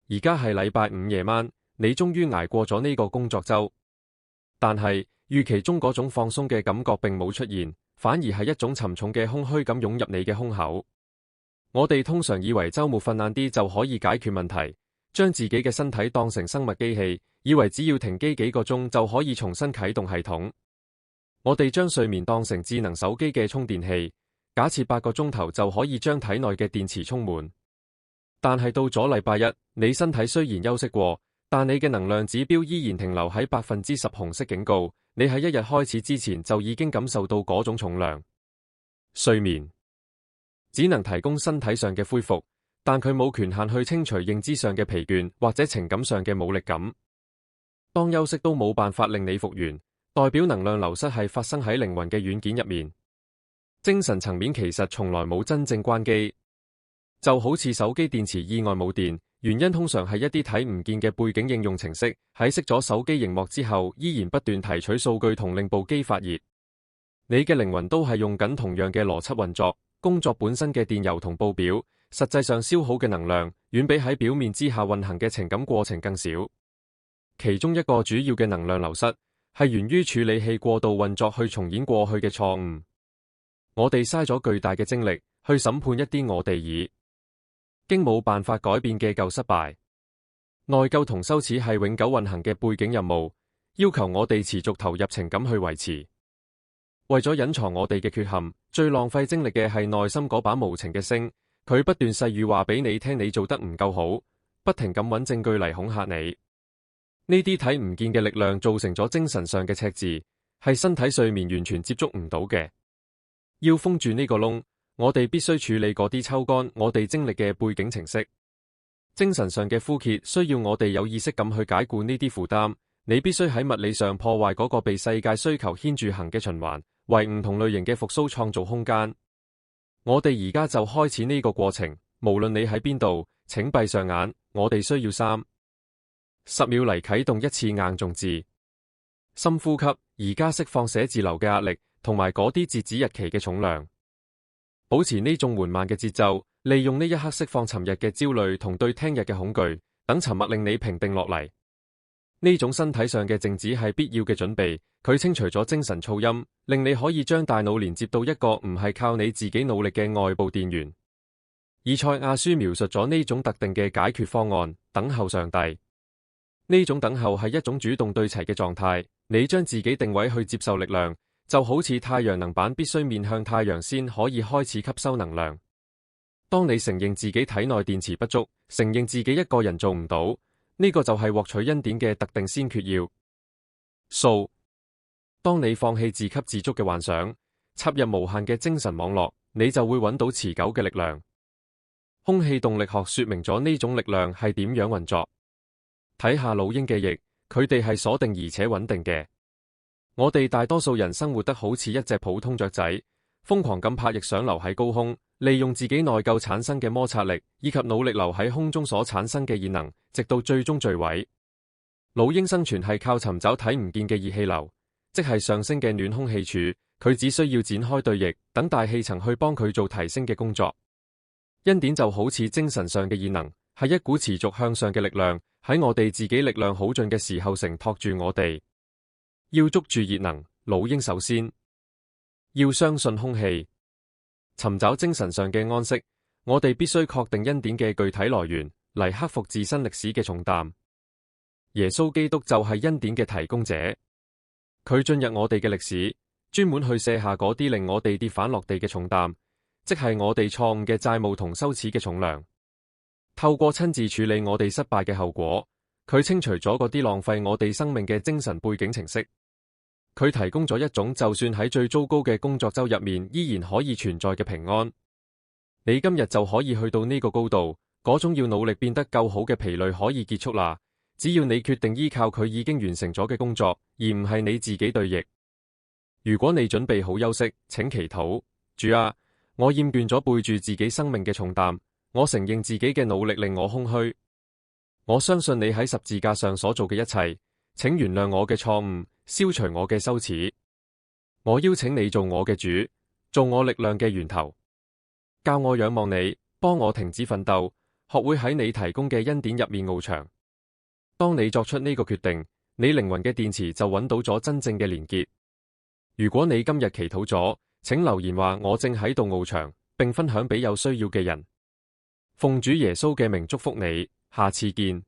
而家係禮拜五夜晚，你終於捱過咗呢個工作週。但係預期中嗰種放鬆嘅感覺並冇出現，反而係一種沉重嘅空虛感湧入你嘅胸口。我哋通常以為週末瞓晏啲就可以解決問題，將自己嘅身體當成生物機器，以為只要停機幾個鐘就可以重新啟動系統。我哋將睡眠當成智能手機嘅充電器，假設8個鐘頭就可以將體內嘅電池充滿。但係到咗禮拜一，你身體雖然休息過，但你嘅能量指標依然停留喺10%紅色警告。你喺一日開始之前就已經感受到嗰種重量。睡眠只能提供身體上嘅恢復，但佢冇權限去清除認知上嘅疲倦或者情感上嘅無力感。當休息都冇辦法令你復原，代表能量流失係發生喺靈魂嘅軟件入面。精神層面其實從來冇真正關機，就好似手機電池意外冇電，原因通常係一啲睇唔見嘅背景應用程式喺熄咗手機熒幕之後，依然不斷提取數據同令部機發熱。你嘅靈魂都係用緊同樣嘅邏輯運作，工作本身嘅電郵同報表，實際上消耗嘅能量遠比喺表面之下運行嘅情感過程更少。其中一個主要嘅能量流失係源於處理器過度運作去重演過去嘅錯誤。我哋嘥咗巨大嘅精力去審判一啲我哋已經冇辦法改變嘅舊失敗。內疚同羞恥係永久運行嘅背景任務，要求我哋持續投入情感去維持。為咗隱藏我哋嘅缺陷，最浪費精力嘅係內心嗰把無情嘅聲，佢不斷細語話俾你聽你做得唔夠好，不停咁揾證據嚟恐嚇你。呢啲睇唔見嘅力量造成咗精神上嘅赤字，係身體睡眠完全接觸唔到嘅。要封住呢個窿，我哋必須處理嗰啲抽乾我哋精力嘅背景程式。精神上嘅枯竭需要我哋有意識咁去解僱呢啲負擔。你必須喺物理上破壞嗰個被世界需求牽住行嘅循環，為唔同類型嘅復甦創造空間。我哋而家就開始呢個過程，無論你喺邊度，請閉上眼。我哋需要10秒嚟啟動一次硬重字。深呼吸，而家釋放寫字樓嘅壓力，同埋嗰啲截止日期嘅重量。保持呢種緩慢嘅節奏，利用呢一刻釋放尋日嘅焦慮同對聽日嘅恐懼，等沉默令你平定落嚟。呢種身體上嘅靜止係必要嘅準備，佢清除咗精神噪音，令你可以將大腦連接到一個唔係靠你自己努力嘅外部電源。以賽亞書描述咗呢種特定嘅解決方案，等候上帝。呢種等候係一種主動對齊嘅狀態，你將自己定位去接受力量，就好似太陽能板必須面向太陽先可以開始吸收能量。當你承認自己體內電池不足，承認自己一個人做唔到，呢個就係獲取恩典嘅特定先決要素。當你放棄自給自足嘅幻想，插入無限嘅精神網絡，你就會揾到持久嘅力量。空氣動力學說明咗呢種力量係點樣運作。睇下老鷹嘅翼，佢哋係鎖定而且穩定嘅。我哋大多數人生活得好似一隻普通雀仔，瘋狂咁拍翼想留喺高空，利用自己內疚產生嘅摩擦力，以及努力留喺空中所產生嘅熱能，直到最終墜毀。老鷹生存係靠尋找睇唔見嘅熱氣流，即係上升嘅暖空氣柱，佢只需要展開對翼，等大氣層去幫佢做提升嘅工作。恩典就好似精神上嘅熱能，係一股持續向上嘅力量，喺我哋自己力量好盡嘅時候承托住我哋。要捉住熱能，老鷹首先要相信空氣。尋找精神上嘅安息，我哋必須確定恩典嘅具體來源，嚟克服自身歷史嘅重擔。耶穌基督就係恩典嘅提供者，佢進入我哋嘅歷史，專門去卸下嗰啲令我哋跌反落地嘅重擔，即係我哋錯誤嘅債務同羞恥嘅重量。透過親自處理我哋失敗嘅後果，佢清除咗嗰啲浪費我哋生命嘅精神背景程式。佢提供咗一種就算喺最糟糕嘅工作周入面依然可以存在嘅平安。你今日就可以去到呢個高度，嗰種要努力變得夠好嘅疲累可以結束啦。只要你決定依靠佢已經完成咗嘅工作，而唔係你自己對翼。如果你準備好休息，請祈禱。主啊，我厭倦咗背住自己生命嘅重擔，我承認自己嘅努力令我空虛。我相信你喺十字架上所做嘅一切，請原諒我嘅錯誤，消除我嘅羞恥。我邀請你做我嘅主，做我力量嘅源頭，教我仰望你，幫我停止奮鬥，學會喺你提供嘅恩典入面翱翔。當你作出呢個決定，你靈魂嘅電池就揾到咗真正嘅連結。如果你今日祈禱咗，請留言話我正喺度翱翔，並分享俾有需要嘅人。奉主耶穌嘅名祝福你，下次見。